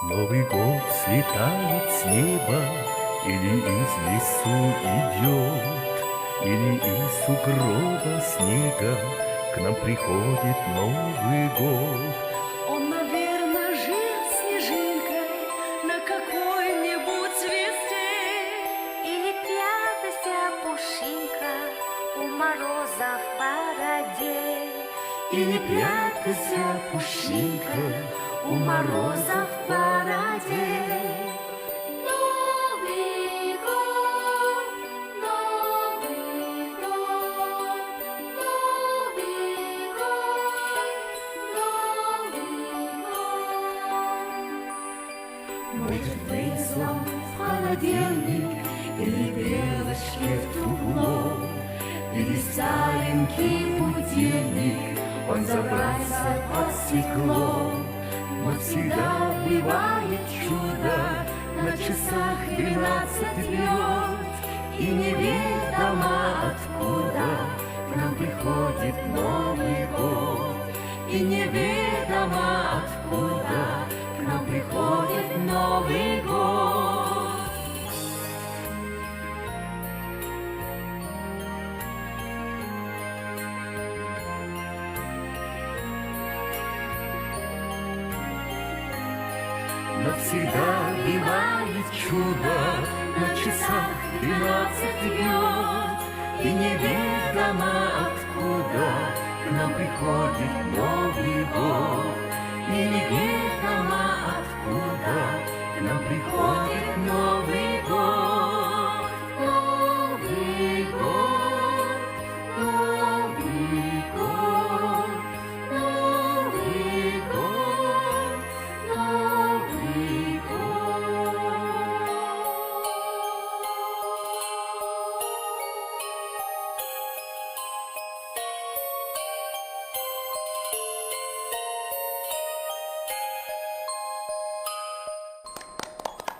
Новый год слетает с неба, или из лесу идет, или из сугроба снега к нам приходит Новый год. Он, наверное, жил снежинкой на какой-нибудь звезде. Или прятался пушинка у мороза в бороде. Или прятался пушинка у мороза в бороде. Новый год, Новый год, Новый год, Новый год. Будет вынесен в холодильник, или белочки в тепло, или старенький будильник, он забрался под стекло. Но всегда бывает чудо, на часах 12 бьет, и неведомо откуда к нам приходит Новый год. И неведомо откуда к нам приходит Новый год. Но всегда бывает чудо, на часах 12 бьет, и неведомо откуда к нам приходит Новый год. И неведомо откуда к нам приходит Новый год. Новый год, Новый год, Новый год, Новый год.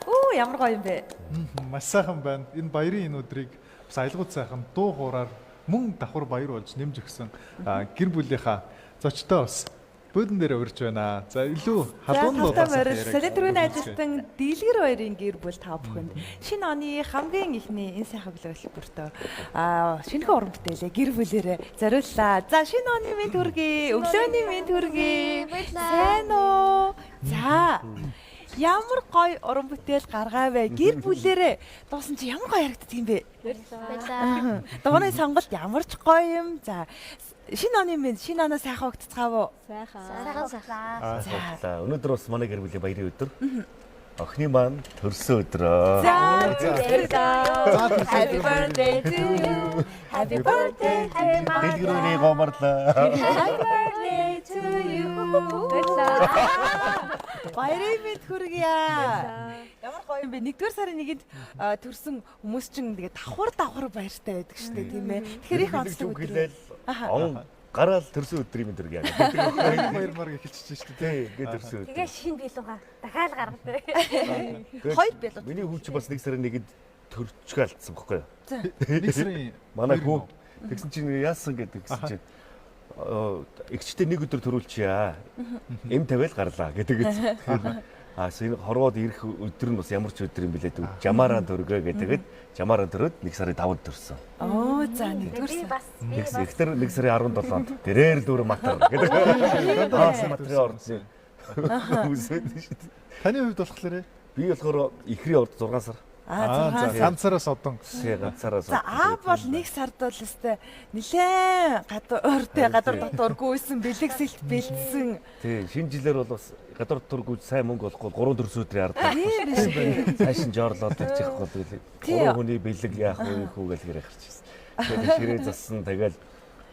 Оо ямар гоё юм бэ. Маш сайхан байна. Энэ баярын энэ өдрийг бас аялгууд сайхан дуу хуураар мөн давхар баяр болж нэмж өгсөн гэр бүлийнхаа зочтой бас буудан дээр урьж байна. За илүү халуун дуулаас Солитрын ажилтан Дийлгэр хоёрын гэр бүл та бүхэнд шинэ оны хамгийн ихний энэ сайхан хөтөлбөртөө шинэхэн уран бүтээлээ гэр бүлээрээ зориуллаа. За шинэ оны мэнд хүргэе. Өглөөний мэнд хүргэе. Сайн уу? За ямар гоё уран бүтээл гаргаавэ. Гэр бүлээрээ дуусан чи ямар гоё харагддаг юм бэ? Баярлалаа. Дууны сонголт ямар ч гоё юм. За шинэ оны мэнд шинэ оноо сайхан огтцгаав уу? Сайхан. За өнөөдөр бас манай гэр бүлийн баярын өдөр. Охины маань төрсөн өдрөө. За Happy birthday to you. Happy birthday to you. Дэлгэрүүний гомарлаа. Happy birthday to you. Баярын мэнд хүргье. Ямар гоё юм бэ? 1-р сарын 1-нд төрсөн хүмүүс чинь тэгээ давхар баяртай байдаг шүү дээ, тийм ээ. Тэгэхээр их онцлог өдөр. Он гараал төрсөн өдрийн мэд үргэ. баярмаар эхэлчихэж шүү дээ. Тий, ингээд төрсөн өдөр. Тэгээ шинэ билуга дахиад гаргадаг. Хоёр билүү. Миний хүү чи бас 1 сарын 1-нд төрчихөө алдсан байхгүй юу? Нэг сарын Манай хүү тэгсэн чинь яасан гэдэг гэсэн чинь эгчтэй нэг өдөр төрүүлчихье. М50 л гарлаа гэдэг. Энэ хорвоод ирэх өдөр нь бас ямар ч өдөр юм бэлээ. Жамаараа төргөө гэдэг. Жамаараа төрөөд 1 сарын 5-нд төрсөн. Оо за 1-р Би бас Ихтер 1 сарын 17-нд тэрээр л дүүр матар гэдэг. Матрын ордсон. Үсэд шүү дээ. Таны хувьд болохоор Би болохоор ихрийн орд 6 сар. за ганцаараас одон Тий, ганцаараа. За бол 1 сард бол өстэй нилээн гадар дотооргүйсэн бэлэгсэлт бэлдсэн. Тий, шинэ жилээр бол бас гадар тургүйж сайн мөнгө олохгүй 3-4 өдрийн ард. Тийм биш үү? Цааш нь жоорлоод тавьчихгүй тэгэл. 3 хүний бэлэг яах вэ хүү гэл гарчихсан. Тэгээд ширээ зассан тэгэл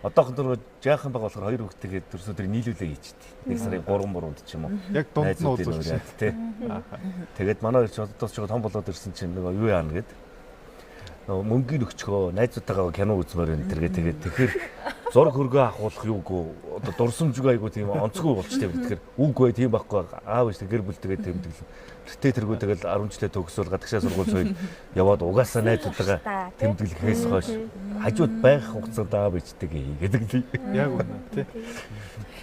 одоохон дөрөв жаахан баг болохоор 2 хүүхдтэйгээ төрсөдрийг нийлүүлээ хийчихдээ. 1 сарын 3-3-нд ч юм уу. яг дунд нь уулзуулсан. Тий. Тэгээд манай хоёр ч одоо ч том болоод ирсэн чинь нөгөө юу яана гэд. Мөнгөний өгчгөө найзуудтайгаа кино үзмээр энэ тэргээ тэгээд тэгэхээр зураг хөргөө ахуулах юугүй одоо дурсамжгүй айгу тийм онцгүй болчтой юм. Тэгэхээр үгүй тийм байхгүй аав иш гэр бүл тэгээд тэмдэглэн. Тэ тэргүү тэгэл 10 жилээ төгсөөл гадагшаа сургууль сойд яваад угаасаа найзуудтайгаа тэмдэглэхээс хойш хажууд байх хугацаанд аав ичдэг гэдэг тийм. Яг үнэ тий.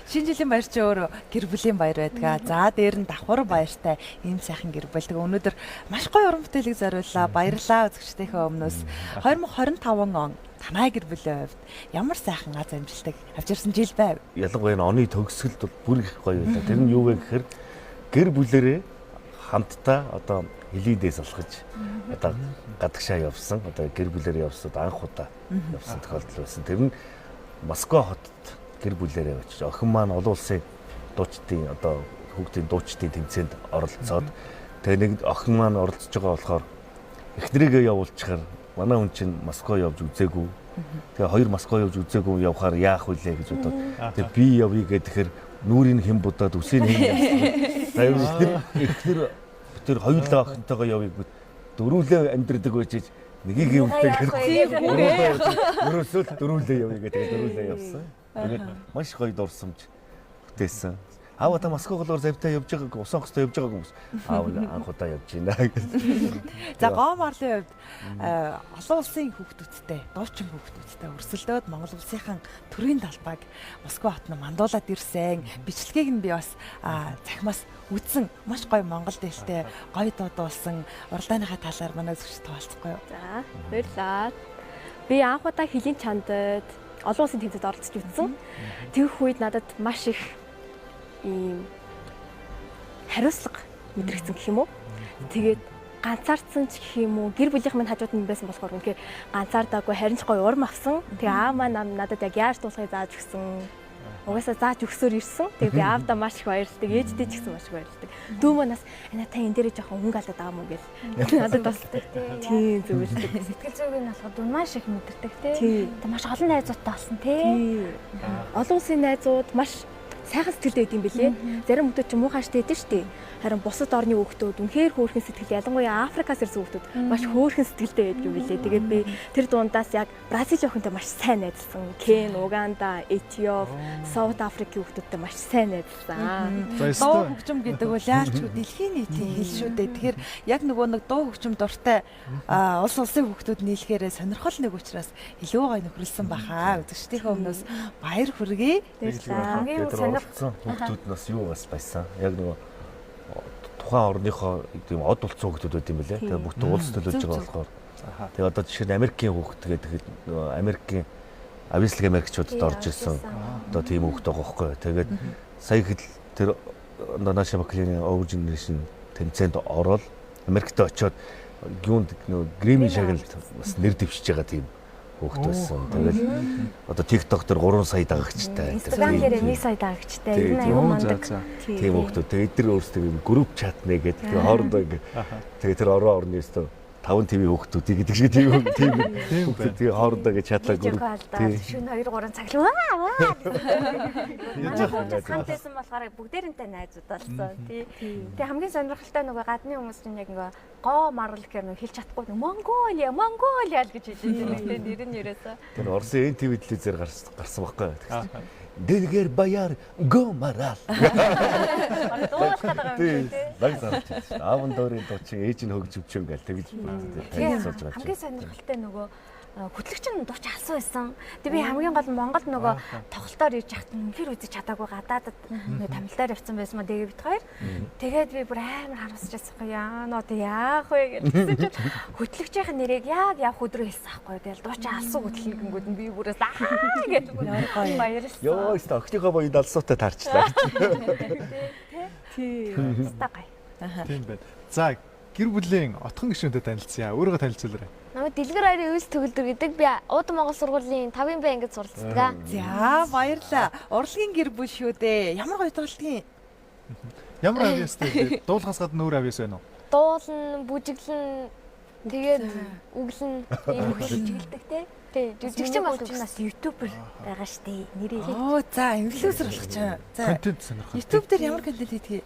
Шинэ жилийн баяр чи өөр гэр бүлийн баяр байдаг. За дээр нь давхар баяртай ийм сайхан гэр бүл. Тэгээ өнөөдөр маш гоё уран бүтээлийг зориуллаа. Баярлалаа үзэгчдийнхээ өмнөөс 2025 он танай гэр бүлийн хувьд ямар сайхан аз амжилтыг авч ирсэн жил байв. Ялангуяа оны төгсгөлд бүр их гоё байлаа. Тэр нь юу вэ гэхээр гэр бүлэрээ хамтдаа одоо хилийдээс алхаж одоо гадагшаа явсан. Одоо гэр бүлэрээ явсад анх удаа явсан тохиолдол байсан. Тэр нь Москва хотод гэр бүлэрээ очиж охин маань олон улсын дуучдын одоо хүүхдийн дуучдын тэмцээнд оролцоод тэгээ нэг охин маань оролцож байгаа болохоор эхнэрийгээ явуулчихаар манай хүн чинь Москва явж үзээгүй. Тэгээ хоёр Москва явж үзээгүй явахаар яах вүлээ гэж бодоод тэгээ би явъя гэхээр нүрийн хэн будаад үсийн хэн явсан. За эхнэр тэр хоёулаа охинтойгоо явъя гэвэл дөрүүлээ амьдрдаг байж нэгийг юмтай ерөөсөө дөрүүлээ явъя гэдэг дөрүүлээ явсан. Тэгээд маш гоё дурсамж бүтээсэн. Аав та Москва голоор завтаа явж байгааг усан хөстөө явж байгааг хүмүүс аав анх удаа явж байна гэж. За гоо марлын хувьд олон улсын хүүхдүүдтэй, дуучин хүүхдүүдтэй өрсөлдөөд Монгол улсынхан төрийн талбайг Москва хотод мандуулаад ирсэн. Бичлэгийг нь би бас цахимаас үзсэн. Маш гоё монгол дээлтэй гоё дуудуулсан. Уралдааныхаа талаар манай зөвч тоолцохгүй юу? За баярлалаа. Би анх удаа Хилийн чандад олон улсын тэмцээнд оролцож үзсэн. Тэгэх үед надад маш их ийм хариуцлага мэдрэгдсэн гэх юм уу. Тэгээд ганцаардсан ч гэх юм уу гэр бүлийнх минь хажууд нь байсан болохоор үнэхээр ганцаардаагүй харин ч гоё урам авсан. Тэгээ аав маань надад яг яаж дуулахыг зааж өгсөн. Угаасаа зааж өгсөөр ирсэн. Тэгээ би аавдаа маш их баярлалдаг. Ээждээ ч гэсэн маш их баярлалдаг. Дүү манаас та энэ дээрээ жоохон өнгө алдаад байгаа мó гэж надад бас тийм зөвлөдөг. Сэтгэл зүйн нь болохоор дүн маш их мэдэрдэг тий. Тэг маш олон найзуудтай болсон тий. Олон улсын найзууд маш сайхан сэтгэлтэй байд юм бэлээ. Зарим хүмүүс ч муухайштай байдаг шүү дээ. Харин бусад орны хүүхдүүд үнэхээр хөөрхөн сэтгэл, ялангуяа Африкаас ирсэн хүүхдүүд маш хөөрхөн сэтгэлтэй байдаг юм бэлээ. Тэгээд би тэр дундаас яг Бразил охинтой маш сайн найзлсан. Кен, Уганда, Этиоп, Саут Африкийн хүүхдүүдтэй маш сайн найзлсан. Дуу хөгжим гэдэг бол яалчгүй дэлхийн нийтийн хэл шүү дээ. Тэгэхээр яг нөгөө нэг дуу хөгжим дуртай улс улсын хүүхдүүд нийлэхээр сонирхол нэг учраас илүү гоё нөхрөлсөн бахаа. Үзэгчдийнхээ өмнөөс баяр хүргэе. Хамгийн сонирхолтой хүүхдүүд нас юу бас байсан. Яг нөгөө тухайн орныхоо тийм од улцсан хүүхдүүд байт юм бэлээ. Тэгээ бүгд улс төлөөлж байгаа болохоор. Тэгээ одоо жишээ нь Америкийн хүүхд тэгээд нөгөө Америкийн авислаг Америкчуудад орж ирсэн. Одоо тийм хүүхд байгаа байхгүй. Тэгээд сая хэд тэр Наша Баклины Over Generation тэмцээнд ороод Америкт очиод юунд нөгөө Грэмми шагналд бас нэр дэвшиж байгаа тийм хүүхд байсан. Тэгэл одоо TikTok дээр 3 сая дагагчтай. Instagram дээр 1 сая дагагчтай. Энэ аюу мандаг. Тийм хүүхдүүд. Тэгээ эдгээр өөрсдөө групп чат нэгээд тэгээ хоорондоо ингээ тэгээ тэр орны өстө 5 ТV хүүхдүүдийг гэдэг шиг тийм хүүхдүүд тэгээ хоорондоо ингээ чатлаа групп. Шөнө 2 3 цаг л манай хүүхдүүд хамтайсан болохоор бүгдээрэнтэй найзууд болсон тий. Тэгээ хамгийн сонирхолтой нөгөө гадны хүмүүс чинь яг ингээ гоо марл гэхэр нөө хэлж чадахгүй Монголиа л гэж хэлж байгаа тийм нэр нь ерөөсөө. Тэр Орсын ТV телевизээр гарсан байхгүй. Дэлгэр баяр го марал. Дуусах гэдэг юм тий. Баг зарч байна. Аавн дөрийн дуучин ээж нь хөгжөвчөн гэл тэгж танилцуулж байгаа. Хамгийн сонирхолтой нөгөө хөтлөгчин дууч алсан байсан. Тэг би хамгийн гол Монгол нөгөө тоглолтоор ирж яхад үнэхээр үзэж чадаагүй гадаадад нөгөө тамилтаар явцсан байсан маа тэгээ бит хоёр. Тэгээд би бүр амар харамсаж байсан юм. Яа нөө тэг яах вэ гэсэн чинь хөтлөгчийн нэрийг яг явах өдрөө хэлсэн аахгүй. Тэгэл дууч алсан хөтлөнгөнгүүд нь би бүрээс гэж баярлсан. Йоо, стокныхоо боёд алсуутай таарчлаа. Тийм. Стагай. Тийм байна. За гэр бүлийн отхон гишүүнтэй танилцъя. Өөрийгөө танилцуулаарай. Намайг Дэлгэр хоёрын өвс төгөлдөр гэдэг. Би Ууд Монгол сургуулийн 5-ын Б ангид суралцдаг. За баярлаа. Урлагийн гэр бүл шүү дээ. Ямар гоё тоглолтын. Ямар авьяастай дуулахаас гадна өөр авьяас байна уу? Дуулна, бүжиглэн, тэгээд үглэн, ийм бүжиглдэг тий. Жүжигчин болгоноос ютубер байгаа штэ. Нэрээ. Оо за инфлюенсер болох ч. За Контент сонирхол. YouTube дээр ямар контент хийдэг?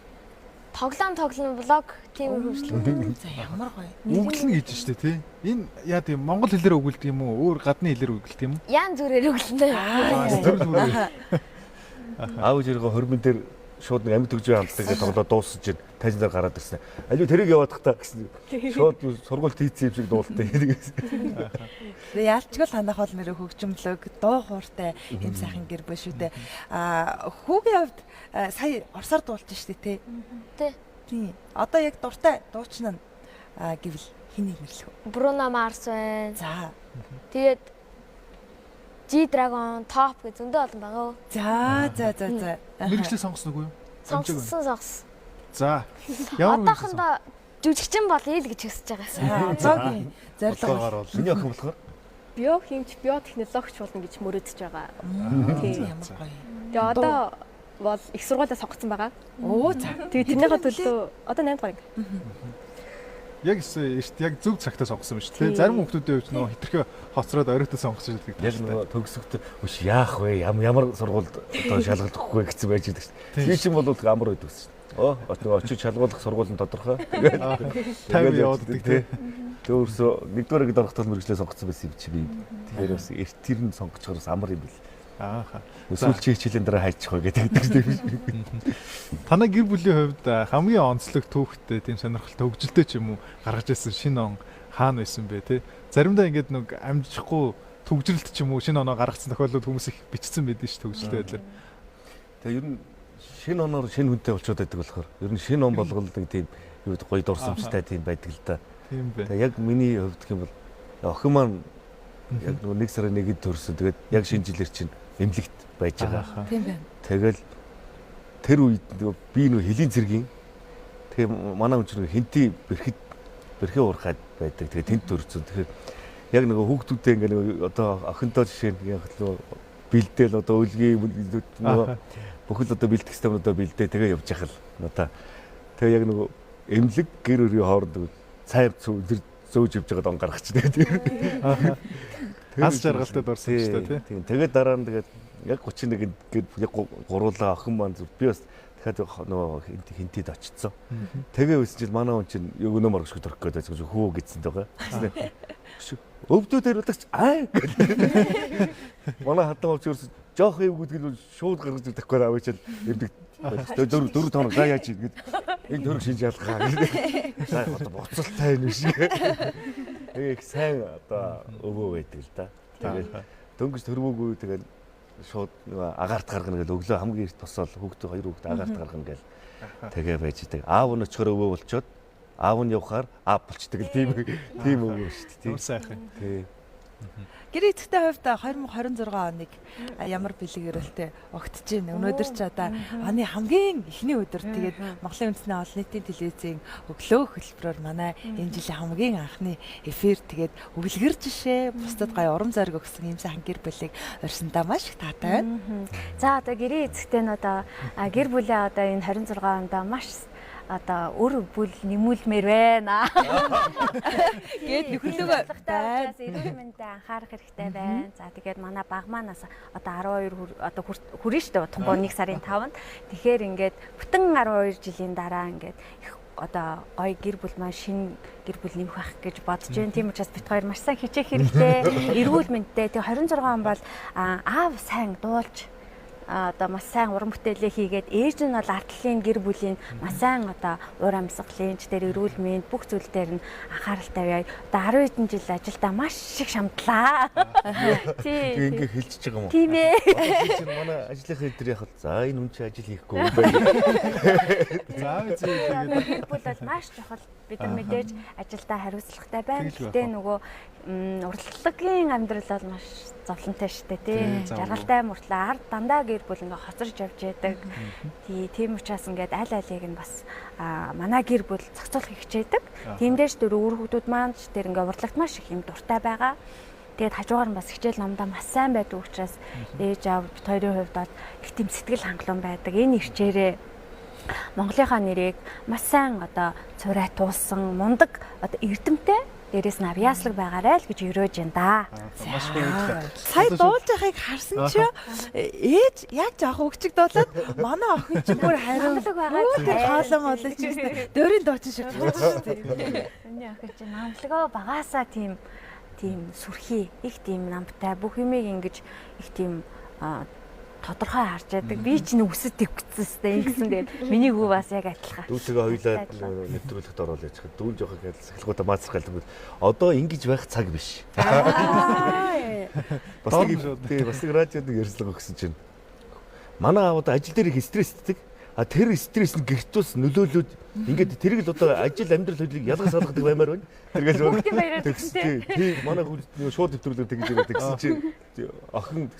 Тоглоом влог тийм хөвшлэг. За ямар гоё. Үглэн гэж штэ тий. Энэ яа тийм монгол хэлээр өгүүлдэг юм уу? Өөр гадны хэлээр өгүүлдэг юм уу? Ян зүрээр өглөндөө. Төрөл бүрээ. Аав жиргээ хормон дээр шууд нэг амьд төгжөө хамтдаг гэж тоглоод дуусаж чинь тажнаар гараад ирсэн. Аливаа тэрийг яваадах та гэсэн шууд сургуульд хийцэн юм шиг дуултай. Тэгээ яалчгүй танах бол нэр хөгжмөлөг дуу хууртай юм сайхан гэр бүл шүү дээ. Хүүгийн хувьд сая орсоор дуулж штэ тий. Тий. Одоо яг дуртай дуучин нь гэвэл хэнийг нэрлэх вэ? Bruno Mars байна. За. Тэгээд G-Dragon, Top гэх зөндөө олон байгаа. За. Мэргэжлээ сонгосноо уу? Сонгосон. За. Ямар Одоохондоо жүжигчин бол ил гэж хүсэж байгаа. Одоогийн зорилго. Миний охин болохоор Био хэмж, био технологич болно гэж мөрөөдөж байгаа. Тийм. Ямар гоё. Тэгээ одоо бол их сургуулиас сонгоцсон байгаа. Оо за. Тэгээ тэрнийхээ төлөө одоо 8 дугаар анги. яг яг зөв цагтаа сонгосон юм шүү дээ. Зарим хүмүүсийн хувьд нөө хитрхээ хоцроод оройтой сонгосон гэдэг. Яг нөгөө төгсөختө үш яах вэ? Ямар сургуульд одоо шалгалт өгөх вэ гэсэн байж байдаг шүү дээ. Би чинь бол амар байдаг шүү дээ. Нөгөө очиж шалгуулах сургууль нь тодорхой. Тэгээд явуулдаг тий. Тэгээ өөрсөө нэгдүгээр ангид орох тул мэрэгчлээ сонгоцсон байсан юм чи би. Тэгэхээр бас эртэр нь сонгочихоос амар юм бэл. Ааха. Эсвэл чи хичээлийн дараа хайчих вэ гэдэг тийм. Танай гэр бүлийн хувьд хамгийн онцлог түүхтэй тийм сонирхолтой хөгжилтэй ч юм уу гаргаж ирсэн шинэ он хаана байсан бэ те? Заримдаа ингээд нэг амжихгүй төгжрэлт ч юм уу шинэ оноо гаргацсан тохиолдол хүмүүс их бичсэн байдаг ш төгжөлтэй байдлаар. Тэгээ ер нь шинэ оноор шинэ хүнтэй болчиход байдаг болохоор ер нь шинэ он болгол нэг тийм юу гоё дурсамжтай тийм байдаг л да. Тийм бэ. Тэгээ яг миний хувьд гэх юм бол охин маань яг нэг сарын 1-нд төрсөн. Тэгээд яг шинэ жилээр чинь эмнэлэгт байж байгаа. Тийм байна. Тэгэл тэр үед би нөө хөлийн цэргийн тэгээ манай хүн чинь хинти бэрхээ уурхаад байдаг. Тэгээ тэнд төрсөн. Тэгэхээр яг нөгөө хүүхдүүдээ ингээ нөгөө одоо охинтой жишээ нэг нөгөө бэлдээл одоо өлгийн нөгөө бүхэл одоо бэлдэх системүүдээ бэлдээ тэгээ явж яхал надаа. Тэгээ яг нөгөө эмнэлэг гэр өрийн хооронд цайв зөөж явж байгаад он гаргач тэгээ. Хас жаргалтай дурсан ч тийм. Тэгээд дараа нь тэгээд яг 31-нд яг гуруулаа охин маань би бас дахиад нөгөө хинтид очицсан. Тэгээ үсэн чинь манай хүн чинь өгнөө маргашгүй төрөх гээд байсан хөө гэсэн байгаа. Өвдөө дээр удаач манай хатан овч ерөөс жоох эвгүүдгэл шууд гаргаж ирэх гээд аваачаал эмдэг. Дөрөв тоног заа яаж ингэж энэ төрөг шинж ялгаа гэдэг. За одоо буцалтай юм шиг. Тэгээ их сайн одоо өвөө байдаг л да. Тэгээд дөнгөж төрвөөгүй тэгээд шууд нөгөө агаарт гаргана гэж өглөө хамгийн эрт босоод хүүхдээ хоёр хүүхдээ агаарт гаргана гэж тэгээ байж идэг. Аав нь очихоор өвөө болчоод аав нь явахаар аав болчдөг л тийм өвөө шүү дээ. Тийм сайхан. Тий. Гэр эцэгтэй хувьд 2026 оныг ямар бэлэг өрөөлтэй огтж байна. Өнөөдөр ч одоо оны хамгийн эхний өдөр тэгээд Монголын үндэсний олон нийтийн телевизийн өглөө хөтөлбөрөөр манай энэ жилийн хамгийн анхны эфир тэгээд өглгөр жишээ бусдад гоё урам зориг өгсөн юм сайхан гэр бүлийг урьсандаа маш их таатай байна. За одоо гэрээ эцэгтэй нь одоо гэр бүлээ одоо энэ 26 онд маш одоо өр бүл нэмүүлмээр байна. Гээд нөхөрлөгөө байна. Эрүүл мэндэд анхаарах хэрэгтэй байна. За тэгээд манай баг манаас одоо 12 одоо хүрэн штэ утгагүй 1 сарын 5-нд. Тэгэхээр ингээд бүтэн 12 жилийн дараа ингээд их одоо гоё гэр бүл маань шинэ гэр бүл нэмэх байх гэж бодож байна. Тийм учраас бид хоёр маш сайн хичээх хэрэгтэй. Эрүүл мэндтэй. Тэгээ 26 он бол аав сайн дуулж одоо маш сайн уран бүтээлээ хийгээд ээж нь бол артлын гэр бүлийн маш сайн одоо уур амьсгалын ч дээр эрүүл мэнд бүх зүйл дээр нь анхаарал тавиад одоо 10 хэдэн жил ажилдаа маш их шамтлаа. Тэгээ ингээ хэлчихэж байгаа юм уу? Тийм ээ. Чи манай ажлынхаа дээр яг за энэ хүн чи ажил хийхгүй юм байна. За үзье. Гэр бүл бол маш чухал. Бид нар мэдээж ажилдаа хариуцлагатай байна. Гэтэ нөгөө урлагийн амьдрал бол маш зовлонтой шүү дээ тий. Жаргалтай мөртлөө ард дандаа гэр бүл ингээ хоцорж явж яадаг. Тийм учраас ингээд аль алийг нь бас манай гэр бүл зохицуулах хичээдэг. Тиймдээс дөр өөр хүмүүс маань ч тэр ингээ урлагт маш их юм дуртай байгаа. Тэгээд хажуугаар нь бас хичээл номдоо маш сайн байдаг учраас ээж аав бит хоёрын хувьд бол их тийм сэтгэл хангалуун байдаг. Энэ ирчээрээ Монголынхаа нэрийг маш сайн одоо цурай туулсан мундаг одоо эрдэмтэй дээрээс нь авьяаслаг байгаарай л гэж өрөөж байна да. Маш баярлалаа. Сая дуулж байгааг харсан чи ээж яг жоох өгчг дуулаад манай охин ч бүр хариу тэр хаалан олж ирсэн. Дөрийн дуучин шиг гарч шүү дээ. Миний охин чинь намлагаа багаасаа тийм сүрхий их тийм намтай бүх юмыг ингэж их тийм тодорхой харж яадаг. Би чинь өсөд төвгцсэнтэй ингэсэн дээр миний хүү бас яг адилхан. Дүүтэйгээ хоёулаа нэвтрүүлэгт ороод яж хаа дүүн жоохоо гэж сахилгуудаа маацрахалгүй. Одоо ингэж байх цаг биш. Бас нэг радиод нэг ярьслага өгсөн чинь. Манай аав одоо ажил дээр их стресстэй. А тэр стресс нь гэртус нөлөөлөд ингээд тэрийг л одоо ажил амьдрал хөдлөгийг ялгаж салгадаг баймаар байна. Тэргээл тэгсэн. Тийм манай хүн шууд нэвтрүүлгээр тэгж яриад гэсэн чинь охин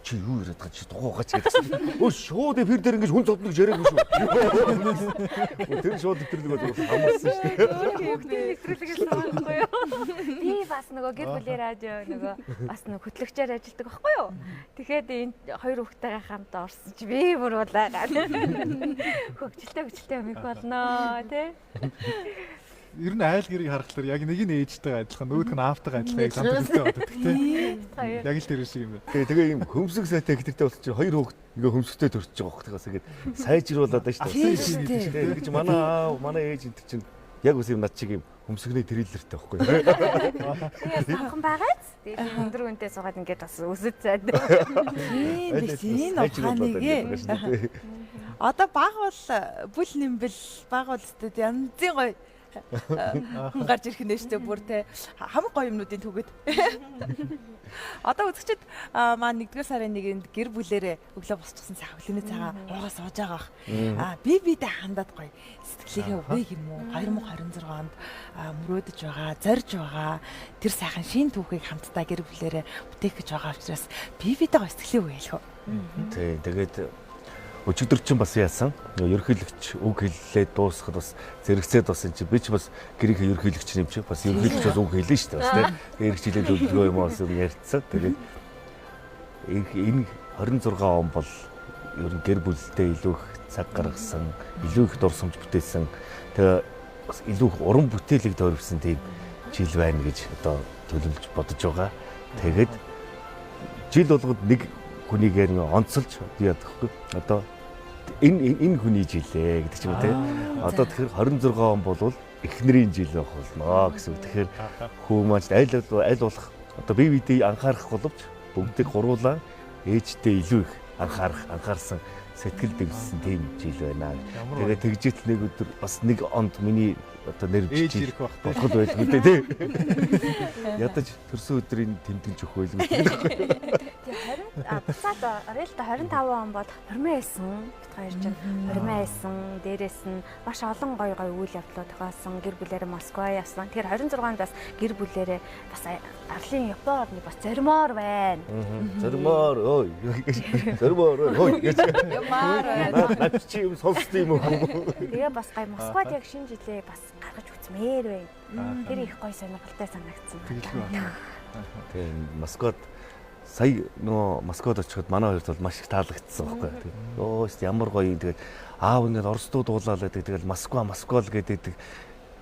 чи юу яриад байгаа чи дугуугач гэсэн. Өө шууд эфир дээр ингэж хүн цодног яриаггүй шүү. Тэр шууд нэвтрүүлэг хамарсан шүү дээ. Нэвтрүүлгээс байхгүй юу? Би бас нөгөө гэр бүлийн радио нөгөө бас нөгөө хөтлөгчээр ажилладаг байхгүй юу? Тэгэхээр энэ хоёр хүүхдтэйгээ хамт орсон чи би бүр улаагаад хөгжилтэй өмөх болно тий. Ер нь айл гэрийг харахаар яг нэг нь ээжтэйгээ адилхан, нөгөөх нь аавтайгаа адилхан яг самталтай байдаг тий. Яг л тэр шиг юм байна. Тэгээ ийм хөмсг сайтай ихтэй болсон чинь хоёр хүүхд ингээ хөмсгтэй төрчихөж байгаа хөөхтэйгээс ингээд сайжруулаад байна шүү дээ. Тэгээ гэж манай аав, манай ээж энэ чинь яг үс юм над чиг юм хөмсгний триллертэй байхгүй. Тэгээ санхан байгааз. Тэгээ өндөр үнэтэй суугаад ингээд бас өсөж зайд. Тийм ухааныг одоо баг бол бүл нэмбэл баг бол өсtöд янзын гоё гарч ирэх нээштэй бүр те хамаг гоё юмнуудын түгэд. Одоо үзэгчд маань 1-р сарын 1-нд гэр бүлэрээ өглөө босчихсон сайхан хөлийн цагаан уугаа сууж байгаа. Би бидээ хандаад гоё сэтгэлийнхээ үгүй юм уу 2026 онд мөрөөдөж байгаа, зорж байгаа тэр сайхан шин түүхийг хамтдаа гэр бүлэрээ бүтээх гэж байгаа учраас би бидээ гоё сэтгэлийн үгүй хэлэх үү. Тий, тэгээд өчигдөр чинь бас яасан. Ерөнхийлөгч үг хэллээ дуусахад бас зэрэгцээд бас энэ чи би ч бас гэрийнхээ ерөнхийлөгч юм чи бас ерөнхийлөгч бас үг хэлнэ шүү дээ бас тийм. Эрэг жилийн төлөвлөгөө юм бас ярьцсан. Тэгээд энэ 26 он бол ер нь гэр бүлдээ илүү их цаг гаргасан, илүү их дурсамж бүтээсэн. Тэгээ бас илүү их уран бүтээлэг тойрвсон тийм жил байна гэж одоо төлөвлөж бодож байгаа. Тэгээд жил болгоод нэг хүнийгээр онцолж яадаг вэ? Одоо энэ хүний жилээ гэдэг ч юм уу те. Одоо тэгэхээр 26 он болвол эхнэрийн жил байх болно гэсэн үг. Тэгэхээр хүү маань аль болох одоо бие биедээ анхаарах боловч бүгдийг гуруулаа ээжтэй илүү их анхаарсан сэтгэл дэвссэн тийм жил байна. Тэгээд тэгжит нэг өдөр бас нэг онд миний одоо нэр жил болоход байлгүй тий. Ядаж төрсөн өдрийн тэмдэгч өгөх байлгүй. Буцаад Орелта 25 он бол хормын хэлсэн бит хоёр чинь хормын хэлсэн дээрээс нь маш олон гоё үйл явдлууд тохиолсон гэр бүлээрээ Москва явсан. Тэгэхээр 26-нд бас гэр бүлээрээ бас арлын Японы орны бас зоримоор байна. Зоримоор ой. Зоримоор ой. Ямар над чи юм сонсд юм уу? Тэгээ бас гоё Москвад яг шинэ жилээ бас гаргаж үзмээр байна. Тэр их гоё сонирхолтой санагдсан. Тэгээ Москвад сая нөө Москвад очиход манай хоёрт бол маш их таалагдсан байхгүй. Өө ямар гоё юм тэгээд аав ингээд орсдууд уулаалаа тэгээд Москва л гэдэг.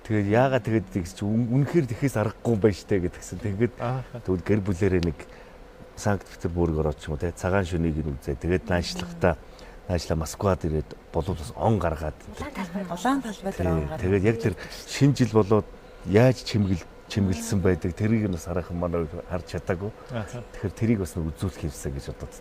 Тэгээд яагаад тэгээд тэгс чи үнэхээр тэхээс аргагүй юм байна штэ гэдгсэн. Тэгээд тэгвэл гэр бүлэрээ нэг Санкт Петербург ороод ч юм уу те цагаан шөнийг нь үзээ. Тэгээд наашлаа Москвад ирээд болов бас он гаргаад улаан талбай дээр он гаргаад. Тэгээд яг тэр шинэ жил болоод яаж чимгэлсэн байдаг тэрийг нь бас хараахан манай харж чадаагүй. Тэгэхээр тэрийг бас нэг үзүүлэх хэрэгсэ гэж бодод.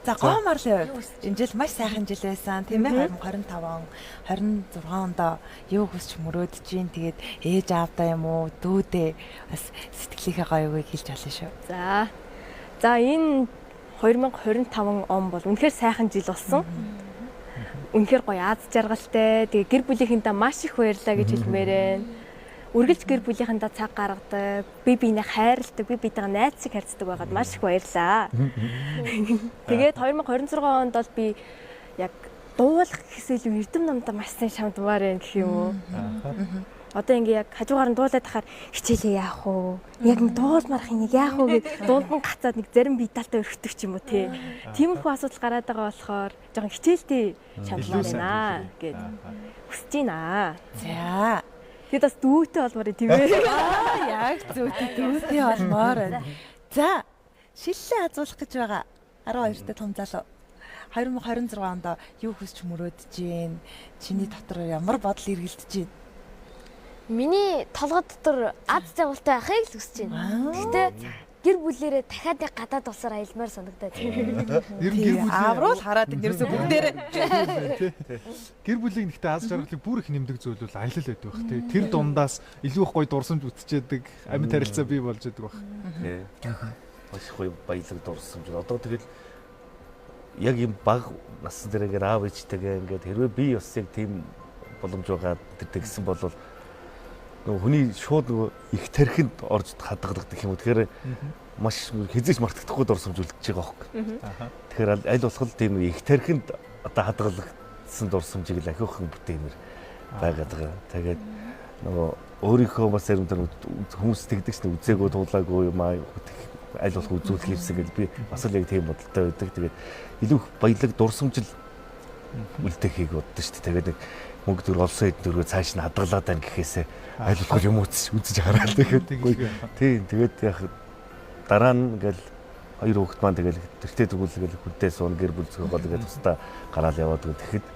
За гомарлаа. Энэ жил маш сайхан жил байсан. Тийм ээ 2025 он 26 онд юу хүсч мөрөөдөж гин тэгээд ээж аавдаа юм уу дүүдээ бас сэтгэлийнхээ гоёг хэлж олно шүү. За энэ 2025 он бол үнэхээр сайхан жил болсон. Үнэхээр гоё аз жаргалтай. Тэгээ гэр бүлийнхэндээ маш их баярлалаа гэж хэлмээрэн. Үргэлж гэр бүлийнхэндээ цаг гаргадаг, бие биенээ хайрладаг, бие биетэйгээ найзсаг харьцдаг байгаад маш их баярлалаа. Тэгээд 2026 онд бол би яг дуулах гэхээс илүү эрдэм намдаа маш сайн шамдмаар байна гэх юм уу. Одоо ингээ яг хажуугаар нь дуулаад тахаар хичээлээ яах вэ? Яг нэг дуулмарах юм яах вэ гэд дунд нь гацаад нэг зарим биталтай өрхтөг ч юм уу те. Тиймэрхүү асуудал гараад байгаа болохоор жоохон хичээлтэй шаналмаар байна гэд хүсэж байна. За. Тэгэд бас дүүтэй болмоор тийм ээ. Яг дүүтэй болмоор байна. За. Шиллээ хазуулах гэж байгаа 12-т том залуу. 2026 онд юу хүсч мөрөөдөж гин? Чиний дотор ямар бодол эргэлдэж гин? Миний толгой дотор аз жаргалтай байхыг л хүсэж байна. Гэхдээ гэр бүлээрээ дахиад яг гадаад улсаар аялмаар санагдаад. Ер нь гэр бүлийн Авруул хараад энэ ерөөсө бүгдээрээ гэр бүлийн нэгтэй аз жаргалыг бүр их нэмдэг зүйл бол аялал байдаг бах тий. Тэр дундаас илүү их гоё дурсамж үтчихэд амьд харилцаа бий болж байдаг бах. Тий. Маш гоё баялаг дурсамж. Одоо тэгэл яг юм баг насны дээрээ аав ээжтэйгээ ингээд хэрвээ би бас яг тийм боломж байгаа тэгсэн бол нөгөө хүний шууд нөгөө их тархинд орж хадгалдаг гэх юм уу. Тэгэхээр маш хязгаарч мартагдахгүй дурсамж үлдчихэж байгаа хөөхгүй. Тэгэхээр аль болох тийм их тархинд одоо хадгалагдсан дурсамжийг л ахиухан бүтээмэр байгаад байгаа. Тэгээд нөгөө өөрийнхөө бас зарим хүмүүс тэгдэг шнэ үзээгөө туулаагүй юм аа аль болох үзүүлэх юмсан гэж би бас л яг тийм бодолтой байдаг. Тэгээд илүү их баялаг дурсамжил үлдэхийг боддоо шүү дээ. Тэгээд нэг мөнгө төр олсон хэд дөрөв цааш нь хадгалаад байна гэхээсээ аль болох юм үзэж хараад тэгээд тийм тэгээд яг дараа нь ингээл хоёр хүүхэд маань тэгэл тэртээ дөрвөлгээл хүнтэй суун гэр бүл зохиол гэдэг тусдаа гараал яваад тэгэхэд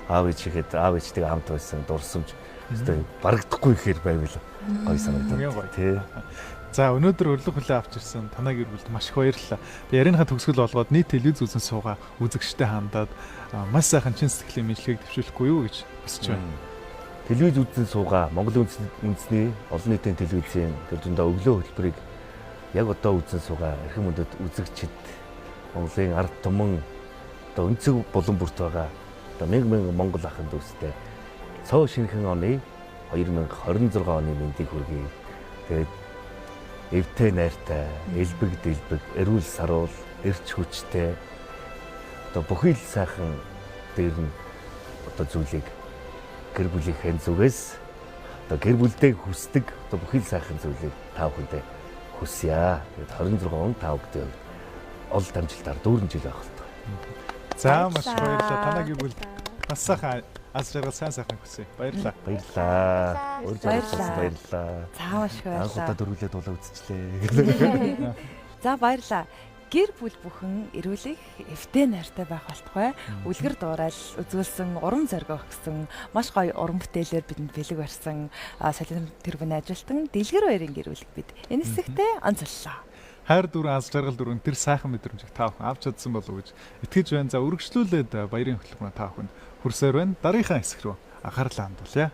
аав ээжтэйгээ хамт байсан дурсамж өстой барагдахгүй ихээр байвал гоё санагдав. Тий. За өнөөдөр урилга хүлээ авч ирсэн танай гэр бүлд маш их баярлалаа. Би ярианыхаа төгсгөл болгоод нийт телевиз үзэн суугаа үзэгчтэй хандаад маш сайхан чин сэтгэлийн мэдлэгийг дэвшүүлэхгүй юу гэж хүсэж байна. Телевиз үзэн суугаа Монголын үндэсний олон нийтийн телевизийн тэр зөндөө өглөө хөтөлбөрийг яг одоо үзэн суугаа эрхэм мөндөд үзэгчид Монголын ард түмэн одоо өнцөг булан бүрт байгаа одоо мянган монгол ахын дүүстэй цоо шинэхэн оны 2026 оны мэндийг хүргэе. Тэгээд эвтэй найртай, элбэг дэлбэг, эрүүл саруул, эрч хүчтэй одоо бүхий л сайхан дээр нь одоо зүйлийг гэр бүлийнхээ зүгээс одоо гэр бүлдээ хүсдэг одоо бүхий л сайхан зүйлийг та бүхэндээ хүсье. Тэгээд 26 он та бүхэндээ ол дамжилтаар дүүрэн жил байх болтой. За маш баярлалаа. Танай гэр бүл бас сайхан аз жаргал сайхан хүсье. Баярлалаа. Баярлалаа. Баярлалаа. За маш их баярлалаа. Анхудаа дөрвөлээ дуулаа үзчихлээ. За баярлалаа. Гэр бүл бүхэн эрүүлэх эвтэй найртай байх болтугай. Үлгэр дуурайл үзүүлсэн урам зориг өгсөн маш гоё уран бүтээлээр бидэнд бэлэг барьсан солион тэрбэн ажилтан Дэлгэр баярын гэр бүлийг бид энэ хэсэгтээ онцоллоо. Хайр дүр аз жаргал дүрэн тэр сайхан мэдрэмжийг та бүхэн авч чадсан болов уу гэж итгэж байна. За үргэлжлүүлээд баярын хөтөлбөрөөр та бүхэнд хүрсээр байна. Дараагийнхаа хэсэг рүү анхаарлаа хандуулъя.